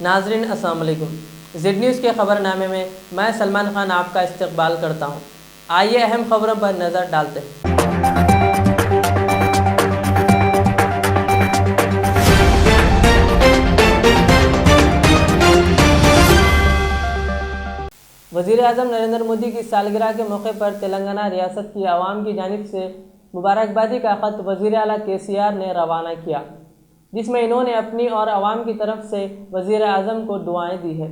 नाजरीन अस्सलाम वालेकुम। ज़ेड न्यूज़ के ख़बरनामे में मैं सलमान खान आपका इस्तकबाल करता हूँ। आइए अहम खबरों पर नज़र डालते हैं। वज़ीर-ए-आज़म नरेंद्र मोदी की सालगिरह के मौके पर तेलंगाना रियासत की आवाम की जानिब से मुबारकबादी का ख़त वज़ीर आला KCR ने रवाना किया, जिसमें इन्होंने अपनी और आवाम की तरफ से वज़ीर-ए-आज़म को दुआएं दी हैं।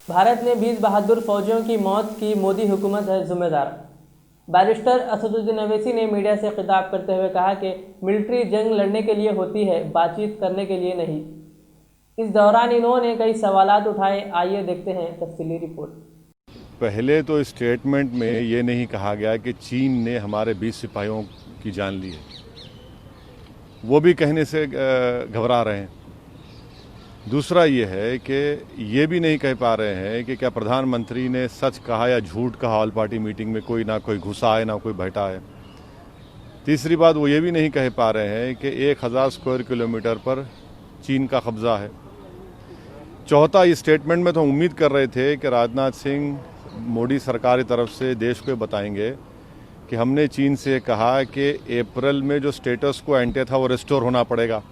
भारत ने 20 बहादुर फौजियों की मौत की मोदी हुकूमत है जिम्मेदार। बैरिस्टर असदुद्दीन अवैसी ने मीडिया से खिताब करते हुए कहा कि मिलिट्री जंग लड़ने के लिए होती है, बातचीत करने के लिए नहीं। इस दौरान इन्होंने कई सवालात उठाए। आइए देखते हैं तफसीली रिपोर्ट। पहले तो स्टेटमेंट में ये नहीं कहा गया कि चीन ने हमारे 20 सिपाहियों की जान ली है, वो भी कहने से घबरा रहे हैं। दूसरा ये है कि ये भी नहीं कह पा रहे हैं कि क्या प्रधानमंत्री ने सच कहा या झूठ कहा। ऑल पार्टी मीटिंग में कोई ना कोई घुसा है ना कोई बैठा है। तीसरी बात वो ये भी नहीं कह पा रहे हैं कि 1000 स्क्वायर किलोमीटर पर चीन का कब्जा है। चौथा, इस स्टेटमेंट में तो उम्मीद कर रहे थे कि राजनाथ सिंह मोदी सरकार की तरफ से देश को बताएंगे कि हमने चीन से कहा कि अप्रैल में जो स्टेटस को एंटे था वो रिस्टोर होना पड़ेगा।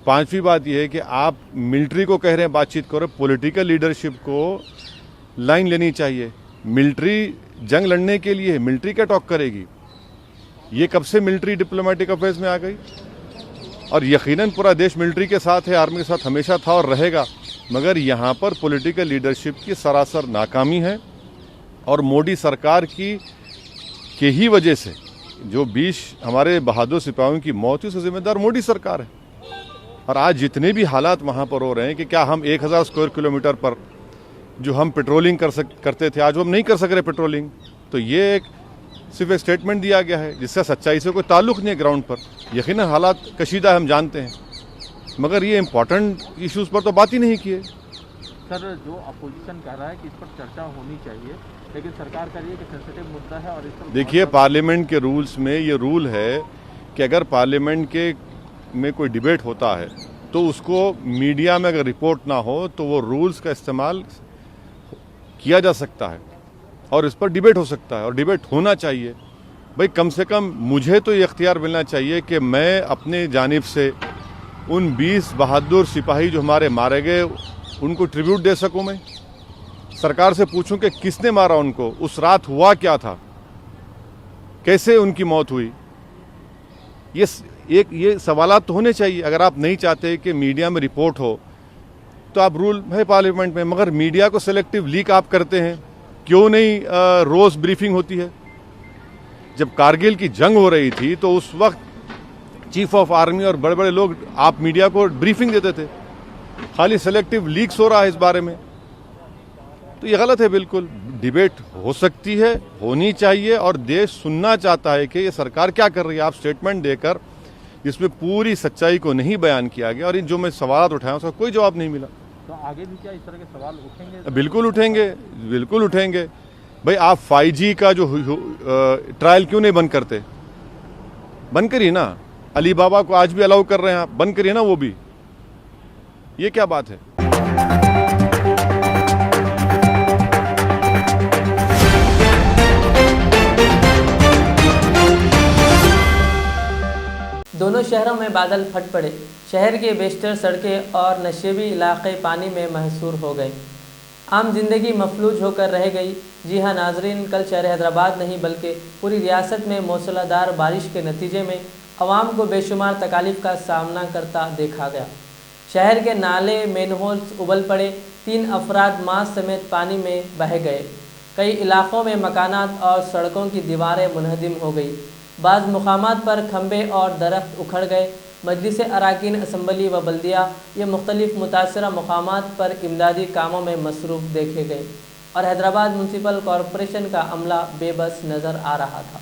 पांचवी बात यह है कि आप मिलिट्री को कह रहे हैं बातचीत करो, पॉलिटिकल लीडरशिप को लाइन लेनी चाहिए। मिलिट्री जंग लड़ने के लिए है, मिलिट्री क्या टॉक करेगी। ये कब से मिलिट्री डिप्लोमेटिक अफेयर्स में आ गई? और यकीनन पूरा देश मिलिट्री के साथ है, आर्मी के साथ हमेशा था और रहेगा, मगर यहाँ पर पॉलिटिकल लीडरशिप की सरासर नाकामी है। और मोदी सरकार की ही वजह से जो 20 हमारे बहादुर सिपाहियों की मौत हुई, उसका जिम्मेदार मोदी सरकार है। और आज जितने भी हालात वहाँ पर हो रहे हैं कि क्या हम 1000 स्क्वायर किलोमीटर पर जो हम पेट्रोलिंग करते थे, आज वो हम नहीं कर सक रहे पेट्रोलिंग। तो ये सिर्फ एक स्टेटमेंट दिया गया है जिससे सच्चाई से कोई ताल्लुक नहीं है ग्राउंड पर। यकीनन हालात कशीदा हम जानते हैं, मगर ये इम्पोर्टेंट इश्यूज़ पर तो बात ही नहीं की है। सर, जो अपोजिशन कह रहा है कि इस पर चर्चा होनी चाहिए, लेकिन सरकार कह रही है कि सेंसिटिव मुद्दा है और इस पर देखिए, पार्लियामेंट के रूल्स में ये रूल है कि अगर पार्लियामेंट में कोई डिबेट होता है तो उसको मीडिया में अगर रिपोर्ट ना हो तो वो रूल्स का इस्तेमाल किया जा सकता है और इस पर डिबेट हो सकता है और डिबेट होना चाहिए। भाई, कम से कम मुझे तो ये इख्तियार मिलना चाहिए कि मैं अपने जानिब से उन 20 बहादुर सिपाही जो हमारे मारे गए उनको ट्रिब्यूट दे सकूं। मैं सरकार से पूछूं कि किसने मारा उनको, उस रात हुआ क्या था, कैसे उनकी मौत हुई। ये सवालात तो होने चाहिए। अगर आप नहीं चाहते कि मीडिया में रिपोर्ट हो तो आप रूल है पार्लियामेंट में, मगर मीडिया को सिलेक्टिव लीक आप करते हैं। क्यों नहीं रोज ब्रीफिंग होती है? जब कारगिल की जंग हो रही थी तो उस वक्त चीफ ऑफ आर्मी और बड़े बड़े लोग आप मीडिया को ब्रीफिंग देते थे। खाली सिलेक्टिव लीक्स हो रहा है इस बारे में, तो ये गलत है। बिल्कुल डिबेट हो सकती है, होनी चाहिए, और देश सुनना चाहता है कि ये सरकार क्या कर रही है। आप स्टेटमेंट देकर जिसमें पूरी सच्चाई को नहीं बयान किया गया और इन जो मैं सवाल उठाया उसका कोई जवाब नहीं मिला। तो आगे भी क्या इस तरह के सवाल उठेंगे? बिल्कुल उठेंगे, बिल्कुल उठेंगे। भाई, आप 5G का जो ट्रायल क्यों नहीं बंद करते? बंद करिए ना। अली बाबा को आज भी अलाउ कर रहे हैं आप, बंद करिए ना वो भी। ये क्या बात है? दोनों शहरों में बादल फट पड़े। शहर के बेशतर सड़कें और नशेबी इलाके पानी में महसूर हो गए। आम जिंदगी मफलूज होकर रह गई। जी हाँ नाजरीन, कल शहर हैदराबाद नहीं बल्कि पूरी रियासत में मूसलाधार बारिश के नतीजे में आवाम को बेशुमार तकालीफ का सामना करता देखा गया। शहर के नाले मेनहोल्स उबल पड़े। 3 अफराद मां समेत पानी में बह गए। कई इलाकों में मकानात और सड़कों की दीवारें मुनहदिम हो गई। बाज़ मुकामात पर खंबे और दरख्त उखड़ गए। मजलिस अराकीन असम्बली व बल्दिया ये मुख्तलिफ मुतासरा मकामात पर इमदादी कामों में मसरूफ़ देखे गए और हैदराबाद म्यूनसिपल कॉरपोरेशन का अमला बेबस नज़र आ रहा था।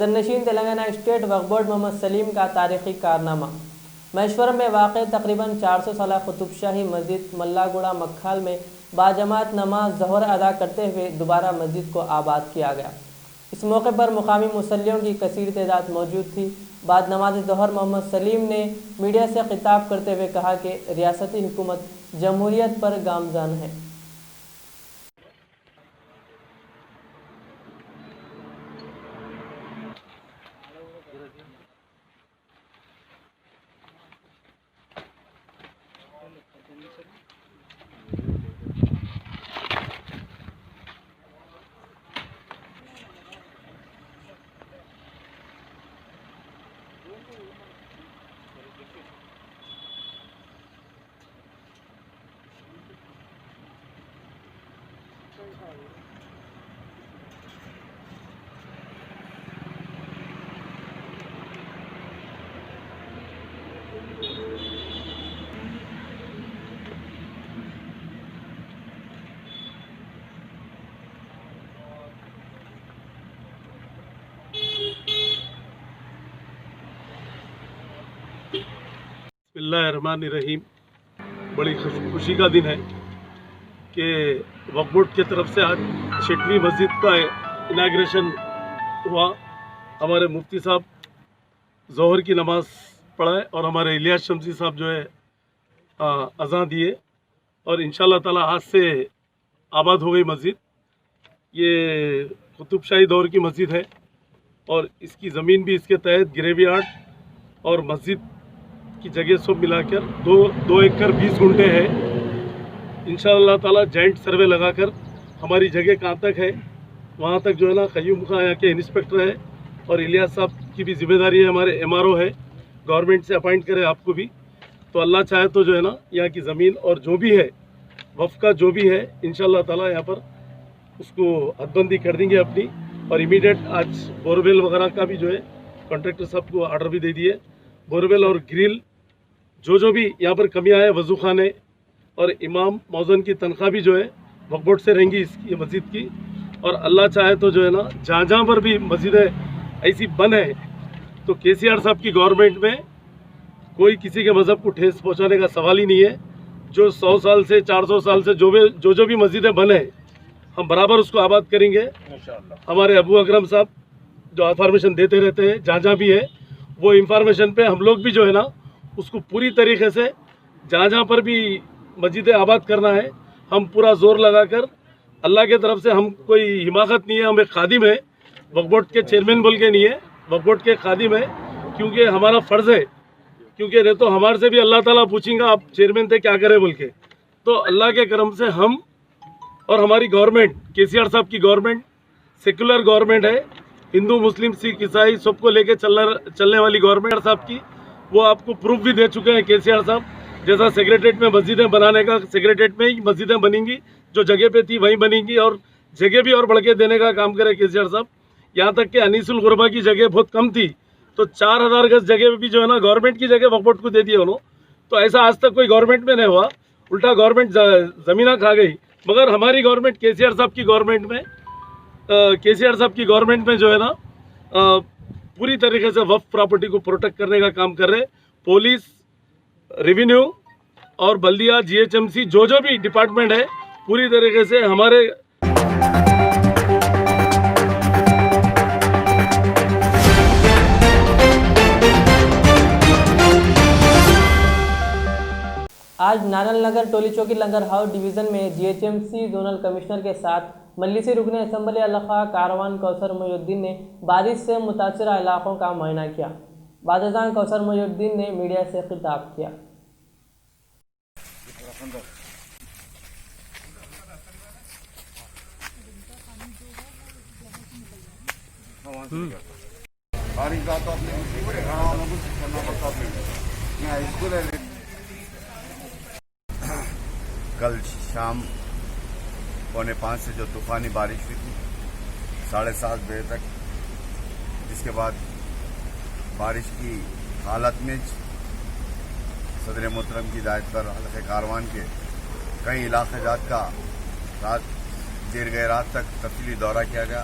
सदरनशीन तेलंगाना स्टेट वक्फ बोर्ड मोहम्मद सलीम का तारीखी कारनामा। महेश्वरम में वाक़ तकरीबन 400 साल कुतुबशाही मस्जिद मल्लागुड़ा मक्खाल में बाजमात नमाज ज़ोहर अदा करते हुए दोबारा मस्जिद को आबाद किया गया। इस मौके पर मुकामी मुसल्लियों की कसीर तादाद मौजूद थी। बाद नमाज ज़ोहर मोहम्मद सलीम ने मीडिया से खिताब करते हुए कहा कि रियासती हुकूमत जमहूरियत पर गामज़न है। बिस्मिल्लाहिर्रहमानिर्रहीम। बड़ी खुशी का दिन है कि वक्फ बोर्ड की तरफ से आज 6वीं मस्जिद का इनाग्रेशन हुआ। हमारे मुफ्ती साहब ज़ोहर की नमाज़ पढ़ाए और हमारे इलियास शमसी साहब जो है अज़ान दिए और इंशाअल्लाह ताला आज से आबाद हो गई मस्जिद। ये कुतुबशाही दौर की मस्जिद है और इसकी ज़मीन भी इसके तहत ग्रेवयार्ड और मस्जिद की जगह सब मिलाकर 2 एकड़ 20 गुंठे है। इंशाअल्लाह ताला जॉइंट सर्वे लगाकर हमारी जगह कहाँ तक है वहाँ तक जो है ना क़य्यूम खां यहाँ के इंस्पेक्टर है और इलियास साहब की भी जिम्मेदारी है, हमारे MRO है, गवर्नमेंट से अपॉइंट करे आपको भी। तो अल्लाह चाहे तो जो है ना यहाँ की ज़मीन और जो भी है वफ़ का जो भी है इंशाअल्लाह ताला यहाँ पर उसको हदबंदी कर देंगे अपनी। और इमीडिएट आज बोरवेल वगैरह का भी जो है कॉन्ट्रैक्टर साहब को ऑर्डर भी दे दिए। बोरवेल और ग्रिल जो भी यहाँ पर कमियाँ है, वज़ू खाने और इमाम मौज़न की तनख्वाह भी जो है वक्फ बोर्ड से रहेंगी इसकी मस्जिद की। और अल्लाह चाहे तो जो है ना जहाँ जहाँ पर भी मस्जिदें ऐसी बन है तो KCR साहब की गवर्नमेंट में कोई किसी के मज़हब को ठेस पहुँचाने का सवाल ही नहीं है। जो 100 साल से 400 साल से जो भी मस्जिदें बने हम बराबर उसको आबाद करेंगे इंशाअल्लाह। हमारे अबू अकरम साहब जो इंफॉर्मेशन देते रहते हैं जहाँ जहाँ भी है वो इंफॉर्मेशन पे हम लोग भी जो है ना उसको पूरी तरीके से जहाँ जहाँ पर भी मस्जिदें आबाद करना है हम पूरा जोर लगाकर, अल्लाह के तरफ से हम कोई हिमाकत नहीं है, हम एक खादिम है, वक्फ बोर्ड के चेयरमैन बोल के नहीं है, वक्फ बोर्ड के खादिम है क्योंकि हमारा फ़र्ज़ है। क्योंकि नहीं तो हमारे से भी अल्लाह ताला पूछेंगे आप चेयरमैन थे क्या करे बोल के। तो अल्लाह के करम से हम और हमारी गवर्नमेंट KCR साहब की गवर्नमेंट सेकुलर गवर्नमेंट है, हिंदू मुस्लिम सिख ईसाई सबको लेके चलने वाली गवर्नमेंट साहब की। वो आपको प्रूफ भी दे चुके हैं KCR साहब। जैसा सेक्रेटरीट में मस्जिदें बनाने का, सेक्रेटरीट में ही मस्जिदें बनेंगी, जो जगह पे थी वहीं बनेंगी और जगह भी और बढ़ के देने का काम करे KCR साहब। यहाँ तक कि अनीसुल गुरबा की जगह बहुत कम थी तो 4000 गज जगह भी जो है ना गवर्नमेंट की जगह वक्फ बोर्ड को दे दिए उन्होंने। तो ऐसा आज तक कोई गवर्नमेंट में नहीं हुआ, उल्टा गवर्नमेंट ज़मीना खा गई। मगर हमारी गवर्नमेंट KCR साहब की गवर्नमेंट में जो है ना पूरी तरीके से वक्फ प्रॉपर्टी को प्रोटेक्ट करने का काम कर रहे। पुलिस, रेवेन्यू और बल्दिया, GHMC जो भी डिपार्टमेंट है पूरी तरीके से हमारे आज नानल नगर टोली चौकी लंगर हाउस डिवीज़न में GHMC जोनल कमिश्नर के साथ मजलिसी रुकन असम्बली अलखा कारवान कौसर मोहिउद्दीन ने बारिश से मुतासरा इलाकों का मुआयना किया। बादशाह कौसर मोहिउद्दीन ने मीडिया से खिताब किया। कल शाम 4:45 से जो तूफानी बारिश हुई थी 7:30 बजे तक, जिसके बाद बारिश की हालत में सदर मोहतरम की हिदायत पर हल्के कारवान के कई इलाके जात का देर गए रात तक तफसीली दौरा किया गया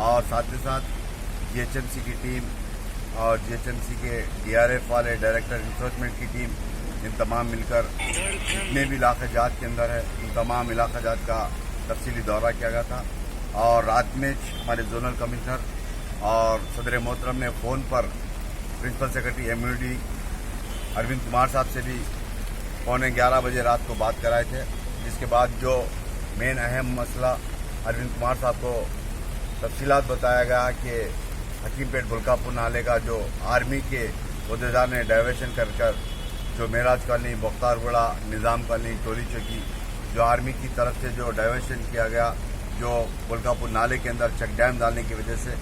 और साथ ही साथ जीएचएमसी की टीम और जीएचएमसी के डीआरएफ वाले डायरेक्टर इन्फोर्समेंट की टीम, इन तमाम मिलकर जितने भी इलाका जात के अंदर है उन तमाम इलाका जात का तफसीली दौरा किया गया था। और रात में हमारे जोनल कमिश्नर और सदर मोहतरम ने फ़ोन पर प्रिंसिपल सेक्रेटरी एमयूडी अरविंद कुमार साहब से भी 11:15 बजे रात को बात कराए थे, जिसके बाद जो मेन अहम मसला अरविंद कुमार साहब को तफसीलात बताया गया कि हकीमपेट बुल्कापुर नाले का जो आर्मी के अहदेदार ने डाइवर्शन कर जो मेराज कॉलोनी, मुख्तारगुड़ा, निज़ाम कॉलोनी, टोली चौकी, जो आर्मी की तरफ से जो डाइवर्शन किया गया, जो बुल्कापुर नाले के अंदर चेक डैम डालने की वजह से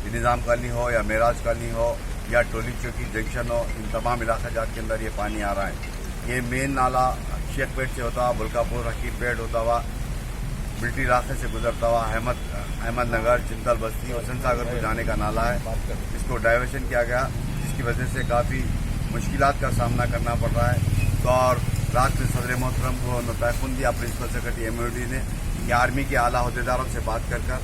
निज़ाम कॉलोनी हो या मेराज कॉलोनी हो या टोली चौकी जंक्शन हो, इन तमाम इलाका जात के अंदर ये पानी आ रहा है। ये मेन नाला शेखपेट से होता हुआ बुल्कापुर, हकीमपेट होता हुआ मिलिट्री रास्ते से गुजरता हुआ अहमदनगर, चिंतल बस्ती, हुसैन सागर को जाने का नाला है। इसको डाइवर्शन किया गया, जिसकी वजह से काफ़ी मुश्किलात का सामना करना पड़ रहा है। तो और रात में सदर मोहतरम को नोटिफिकेशन दिया प्रिंसिपल सेक्रेटरी एमयूडी ने कि आर्मी के आला अहदेदारों से बात कर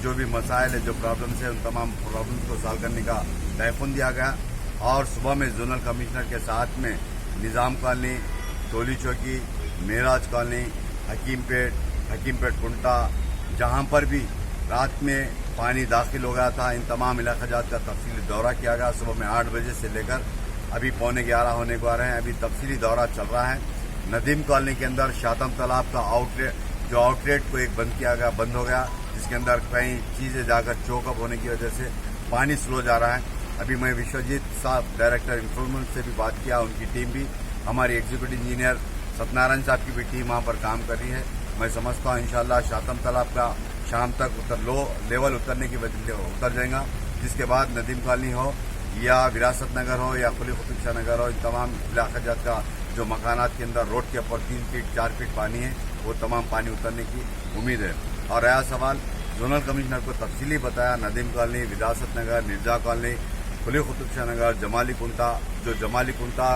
जो भी मसाइल है, जो प्रॉब्लम्स है, उन तमाम प्रॉब्लम्स को सॉल्व करने का तयफुन दिया गया। और सुबह में जोनल कमिश्नर के साथ में निज़ाम कॉलोनी, टोली चौकी, मेराज कॉलोनी, हकीमपेट कुंटा, जहां पर भी रात में पानी दाखिल हो गया था, इन तमाम इलाका जात का तफसीली दौरा किया गया। सुबह में 8 बजे से लेकर अभी 11:15 होने को आ रहे हैं, अभी तफसीली दौरा चल रहा है। नदीम कॉलोनी के अंदर शातम तालाब का आउटलेट को एक बंद हो गया, जिसके अंदर कई चीज़ें जाकर चौकअप होने की वजह से पानी स्लो जा रहा है। अभी मैं विश्वजीत साहब डायरेक्टर इन्फोर्समेंट से भी बात किया, उनकी टीम भी, हमारी एग्जीक्यूटिव इंजीनियर सत्यनारायण साहब की भी टीम वहाँ पर काम कर रही है। मैं समझता हूँ इंशाल्लाह शातम तालाब का शाम तक लो लेवल उतरने की वजह उतर जाएगा, जिसके बाद नदीम कॉलोनी हो या विरासत नगर हो या खुली खुतुब नगर हो, इन तमाम इलाका जात का जो मकानात के अंदर रोड के ऊपर 3 फीट 4 फीट पानी है, वो तमाम पानी उतरने की उम्मीद है। और रहा सवाल, जोनल कमिश्नर को तफसीली बताया, नदीम कॉलोनी, विरासत नगर, निर्जा कॉलोनी, खुली खुतुब नगर, जमाली कुंटा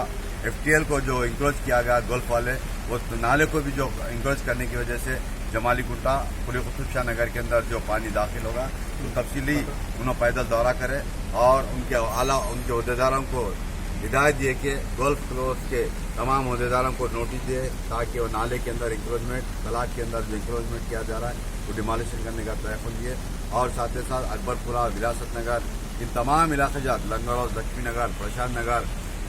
एफटीएल को जो इंक्रोच किया गया गोल्फ वाले, वो नाले को भी जो इंक्रोच करने की वजह से जमाली कुंटा, खुली खुतुब नगर के अंदर जो पानी दाखिल होगा, तो तफसीली उन्होंने पैदल दौरा करे और उनके अहदेदारों को हिदायत दिए कि गोल्फ क्लोज के तमाम अहदेदारों को नोटिस दिए ताकि वो नाले के अंदर इंक्रोचमेंट, तालाब के अंदर जो इंक्रोचमेंट किया जा रहा है वो डिमोलिशन करने का तयफुन दिए। और साथ ही साथ अकबरपुरा, विरासत नगर, इन तमाम इलाके जात, लंगड़ौर, लक्ष्मी नगर, प्रशांत नगर,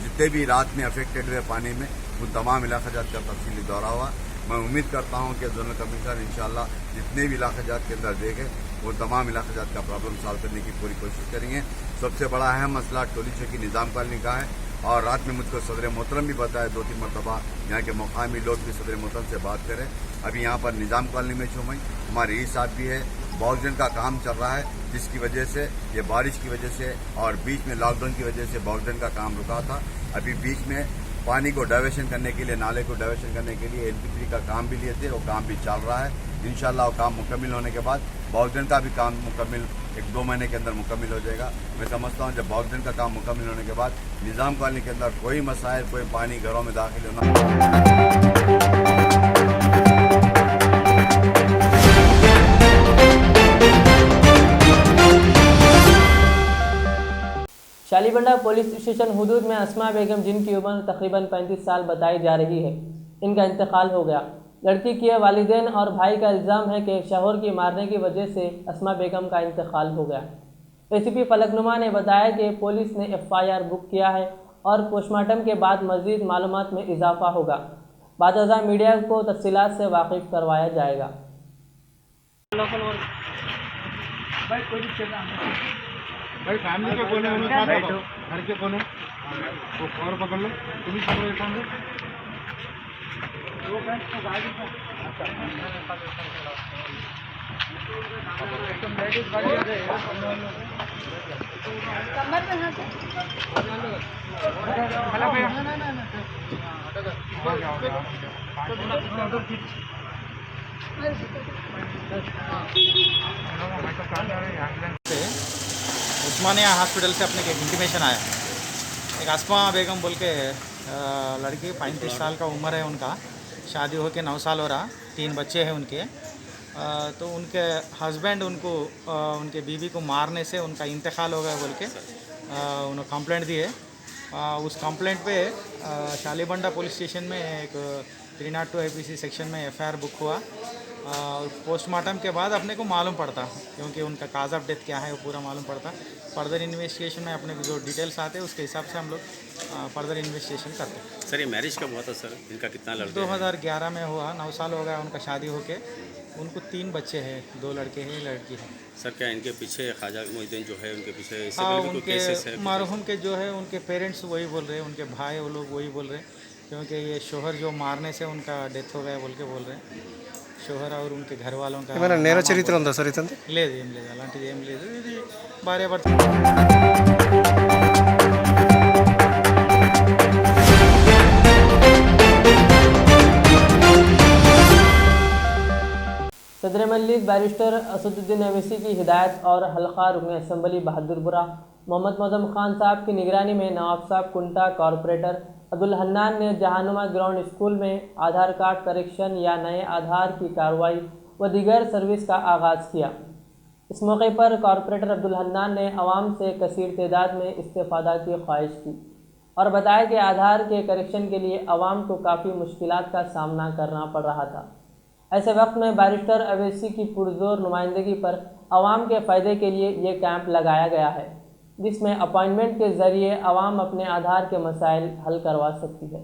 जितने भी रात में अफेक्टेड हुए पानी में, उन तमाम इलाका जात का तफसीली दौरा हुआ। मैं उम्मीद करता हूं कि जोनल कमिश्नर इंशाल्लाह जितने भी इलाका जात के अंदर देखे वो तमाम इलाका जात का प्रॉब्लम सॉल्व करने की पूरी कोशिश करेंगे। सबसे बड़ा अहम मसला टोली चौकी निज़ाम कॉलोनी का है, और रात में मुझको सदर मोहतरम भी बताया 2-3 मरतबा, यहाँ के मुकामी लोग भी सदर मोहतरम से बात करें। अभी यहाँ पर निज़ाम कॉलोनी में छुमई हमारे ई साहब भी है, बॉक्सजन का काम चल रहा है, जिसकी वजह से ये बारिश की वजह से और बीच में लॉकडाउन की वजह से बॉक्सजन का काम रुका था। अभी बीच में पानी को डाइवर्शन करने के लिए, नाले को डाइवर्शन करने के लिए LP3 का काम भी लिए थे, वो काम भी चल रहा है। इंशाल्लाह वो काम मुकम्मिल होने के बाद बॉक्सजन का भी काम मुकम्मिल 1-2 महीने के अंदर मुकम्मिल हो जाएगा। मैं समझता हूँ जब बॉक्सजन का काम मुकम्मिल होने के बाद निज़ाम कॉलोनी के अंदर कोई मसाइल, कोई पानी घरों में दाखिल होना शालीबंडा पुलिस स्टेशन हुदूद में अस्मा बेगम, जिनकी उम्र तकरीबन 35 साल बताई जा रही है, इनका इंतकाल हो गया। लड़की के वालिदैन और भाई का इल्ज़ाम है कि शौहर की मारने की वजह से अस्मा बेगम का इंतकाल हो गया। ACP फलकनुमा ने बताया कि पुलिस ने FIR बुक किया है और पोस्टमार्टम के बाद मज़ीद मालूमात में इजाफा होगा। बादशाह मीडिया को तफसीलात से वाकिफ करवाया जाएगा। भाई फैमिली के कोने में घर के कोने वो और पकड़ लो, तुम ही पकड़ो एक सामने उस्मानिया हॉस्पिटल से अपने एक इंटीमेशन आया, एक अस्मा बेगम बोल के लड़की 35 साल का उम्र है उनका, शादी होके 9 साल हो रहा, 3 बच्चे हैं उनके। तो उनके हस्बैंड उनको उनके बीवी को मारने से उनका इंतकाल हो गया बोल के उन्होंने कंप्लेंट दी है। उस कंप्लेंट पे शालीबंडा पुलिस स्टेशन में एक 302 IPC सेक्शन में FIR बुक हुआ। पोस्टमार्टम के बाद अपने को मालूम पड़ता, क्योंकि उनका काज ऑफ डेथ क्या है वो पूरा मालूम पड़ता। फर्दर इन्वेस्टिगेशन में अपने को जो डिटेल्स आते हैं उसके हिसाब से हम लोग फर्दर इन्वेस्टिगेशन करते हैं। सर ये मैरिज कब हुआ था सर? इनका कितना लड़का? 2011 में हुआ, 9 साल हो गया उनका शादी होके। उनको 3 बच्चे हैं, 2 लड़के हैं, लड़की है। सर क्या इनके पीछे ख्वाजा मोहिउद्दीन जो है उनके पीछे इससे हाँ, पहले भी कोई केसेस है? उनके मरहूम के जो है उनके पेरेंट्स वही बोल रहे हैं, उनके भाई वो लोग वही बोल रहे हैं, क्योंकि ये शोहर जो मारने से उनका डेथ हो गया बोल के बोल रहे हैं। शोहर और उनके घर वालों का ఏమైనా నేర చరిత్ర ఉందా సార్ ఇతంది? లేదు, ఏం లేదు, అలాంటిది ఏం లేదు। ఇది భార్యాభర్త सदर मजलिस बैरिस्टर असदुद्दीन अवैसी की हिदायत और हल्का रुकन असम्बली बहादुरपुरा मोहम्मद मौज़म खान साहब की निगरानी में नवाब साहब कुंटा कॉरपोरेटर अब्दुल हन्नान ने जहानुमा ग्राउंड स्कूल में आधार कार्ड करेक्शन या नए आधार की कार्रवाई व दीगर सर्विस का आगाज़ किया। इस मौके पर कॉरपोरेटर अब्दुल हन्नान ने आवाम से कसीर तादाद में इस्तेफ़ादा की ख्वाहिश की और बताया कि आधार के करेक्शन के लिए आवाम को काफ़ी मुश्किलात का सामना करना पड़ रहा था। ऐसे वक्त में बैरिस्टर अवैसी की पुरजोर नुमाइंदगी पर आवाम के फ़ायदे के लिए ये कैंप लगाया गया है, जिसमें अपॉइंटमेंट के ज़रिए आवाम अपने आधार के मसाइल हल करवा सकती है।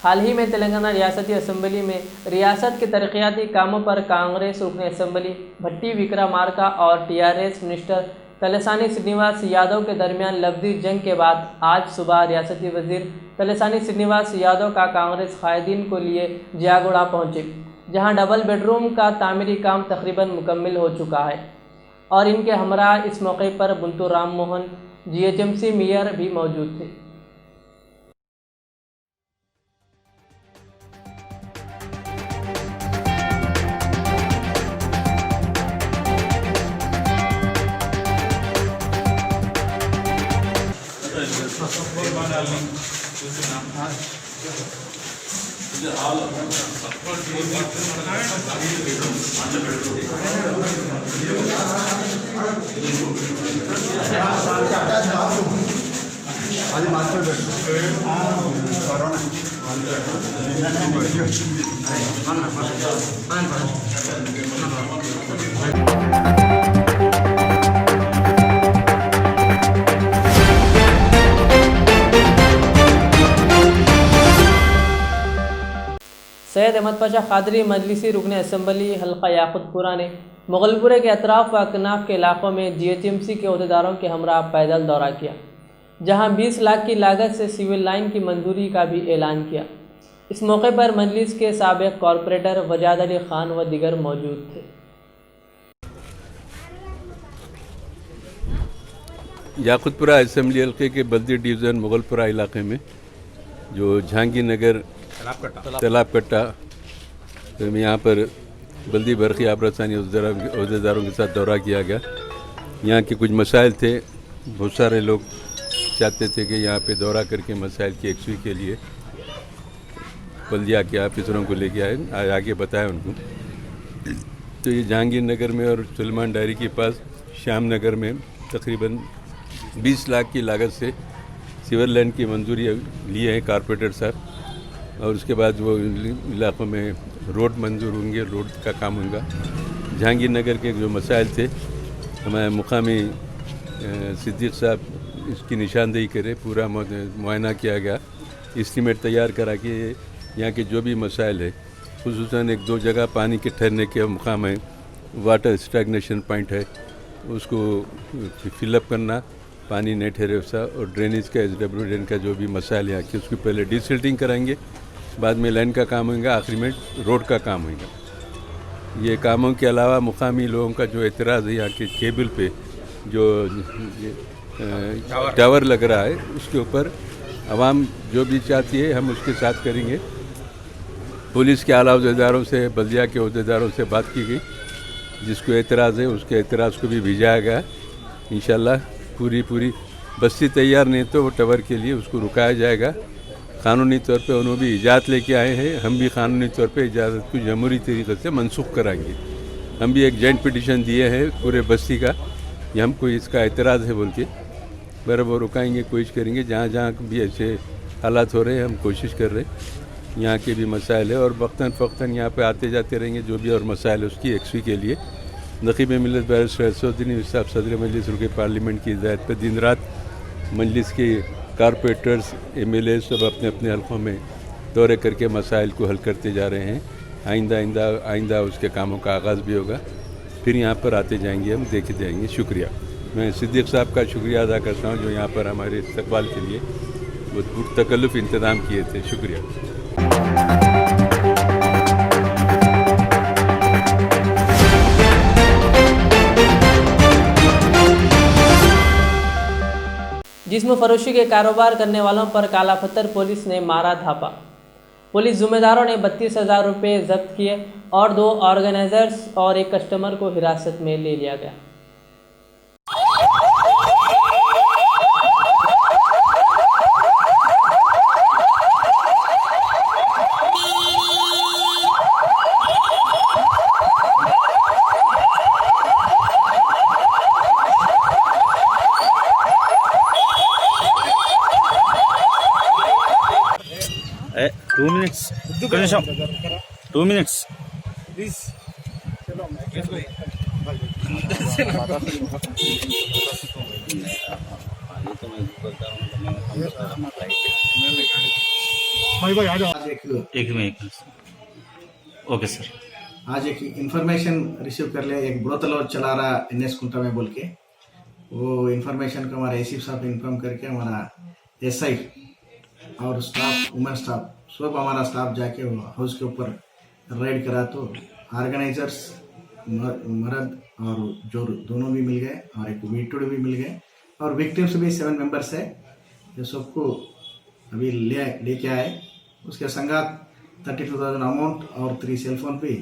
हाल ही में तेलंगाना रियासती असम्बली में रियासत के तरक्याती कामों पर कांग्रेस रुकन असम्बली भट्टी विक्रमार्का और TRS मिनिस्टर तलसानी श्रीनिवास यादव के दरमियान लफ्जी जंग के बाद आज सुबह रियासती वजीर तलसानी श्रीनिवास यादव का कांग्रेस कायदीन को लिए जियागुड़ा पहुँचे, जहाँ डबल बेडरूम का तामीरी काम तकरीबन मुकम्मल हो चुका है और इनके हमरा इस मौके पर बुंतु राम मोहन GHMC मेयर भी मौजूद थे। सैयद अहमद पाशा कादरी मजलिसी रुकन असम्बली हल्का याकुतपुरा ने मुगलपुरे के अतराफ़ व अकनाफ के इलाक़ों में GHMC के अहदेदारों के हमरा पैदल दौरा किया, जहां 20 लाख की लागत से सिविल लाइन की मंजूरी का भी ऐलान किया। इस मौके पर मजलिस के साबिक़ कॉरपोरेटर वजाद अली खान व दीगर मौजूद थे। याकुतपुरा असम्बली हल्के के बल्दी डिवीज़न मुगलपुरा इलाके में जो जहांगीर नगर तालाब कट्टा तो यहाँ पर बल्दी बरखी आबरसानी अहदेदारों के साथ दौरा किया गया। यहाँ के कुछ मसाइल थे, बहुत सारे लोग चाहते थे कि यहाँ पे दौरा करके मसाइल की यकसुई के लिए बल्दिया के ऑफिसरों को लेके आए, आगे बताया उनको। तो ये जहांगीर नगर में और सलमान डायरी के पास श्याम नगर में तकरीबन 20 लाख की लागत से सिविल लाइन की मंजूरी लिए हैं कॉरपोरेटर साहब, और उसके बाद वो इलाक़ों में रोड मंजूर होंगे, रोड का काम होगा। जहांगीर नगर के जो मसाइल थे हमारे मुकामी सिद्दीक़ साहब इसकी निशानदेही करे, पूरा मुआयना किया गया, इस्टीमेट तैयार करा कि यहाँ के जो भी मसाइल है खुसूसन 1-2 जगह पानी के ठहरने के मुकाम है, वाटर स्टैग्नेशन पॉइंट है, उसको फिलअप करना, पानी नहीं ठहरे वैसा, और ड्रेनेज का SW ड्रेन का जो भी मसाइल यहाँ की उसकी पहले डिसिल्टिंग कराएंगे, बाद में लाइन का काम होगा, आखिरी में रोड का काम होगा। ये कामों के अलावा मुकामी लोगों का जो एतराज़ है यहाँ के केबल पे जो टावर लग रहा है उसके ऊपर आवाम जो भी चाहती है हम उसके साथ करेंगे। पुलिस के आला अहदेदारों से, बल्दिया के अहदेदारों से बात की गई, जिसको एतराज़ है उसके एतराज़ को भी भेजाया गया। इंशाल्लाह पूरी बस्ती तैयार नहीं तो वो टावर के लिए उसको रुकाया जाएगा। कानूनी तौर पे उन्होंने भी इजाज़त लेके आए हैं, हम भी कानूनी तौर पे इजाज़त को जमहूरी तरीक़े से मनसूख कराएंगे। हम भी एक जॉइंट पिटीशन दिए हैं पूरे बस्ती का, ये हमको इसका एतराज़ है बोल के, बराबर रुकाएंगे, कोशिश करेंगे। जहाँ भी ऐसे हालात हो रहे हैं हम कोशिश कर रहे हैं। यहाँ के भी मसाइल है और वक्तन फ़क्तन यहाँ पे आते जाते रहेंगे, जो भी और मसाइल है उसकी एक्सवी के लिए नक़ीब मिल्लत बैरिस्टर असदुद्दीन साहब सदर मजलिस रुके पार्लियामेंट की हिदायत पर दिन रात मजलिस के कारपोरेटर्स MLA सब अपने अपने हल्कों में दौरे करके मसाइल को हल करते जा रहे हैं। आइंदा उसके कामों का आगाज़ भी होगा, फिर यहाँ पर आते जाएंगे, हम देखे जाएंगे। शुक्रिया। मैं सिद्दीक़ साहब का शुक्रिया अदा करता हूँ जो यहाँ पर हमारे इस्तकबाल के लिए बहुत तकल्लुफ़ इंतज़ाम किए थे। शुक्रिया। जिस्म फरोशी के कारोबार करने वालों पर काला पत्थर पुलिस ने मारा धापा। पुलिस जिम्मेदारों ने 32,000 रुपये जब्त किए और 2 ऑर्गेनाइजर्स और एक कस्टमर को हिरासत में ले लिया गया। टू मिनट्स एक मिनट ओके सर। आज एक इन्फॉर्मेशन रिसीव कर लिया, एक ब्रोतल चला रहा NS कुंटा में बोल के, वो इन्फॉर्मेशन को हमारा ACP साहब इन्फॉर्म करके हमारा SI और स्टाफ, वुमेन स्टाफ, सब हमारा स्टाफ जाके हाउस के ऊपर राइड करा तो ऑर्गेनाइजर्स मर्द और जोर दोनों भी मिल गए और एक वीटूड भी मिल गए और विक्टिम्स भी 7 मेंबर्स है जो सबको अभी लेके आए। उसके संगात 32,000 अमाउंट और 3 सेलफोन भी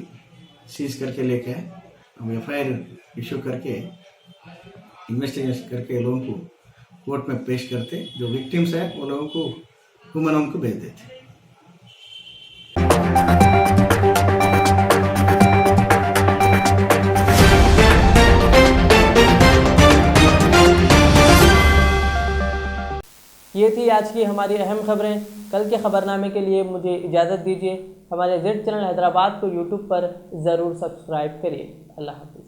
सीज करके लेके आए। हम FIR इशू करके इन्वेस्टिगेशन करके लोगों को कोर्ट में पेश करते, जो विक्टिम्स है वो लोगों को ह्यूमन होम को भेज देते। ये थी आज की हमारी अहम खबरें। कल के खबरनामे के लिए मुझे इजाज़त दीजिए। हमारे Z चैनल हैदराबाद को YouTube पर ज़रूर सब्सक्राइब करिए। अल्लाह हाफ़िज़।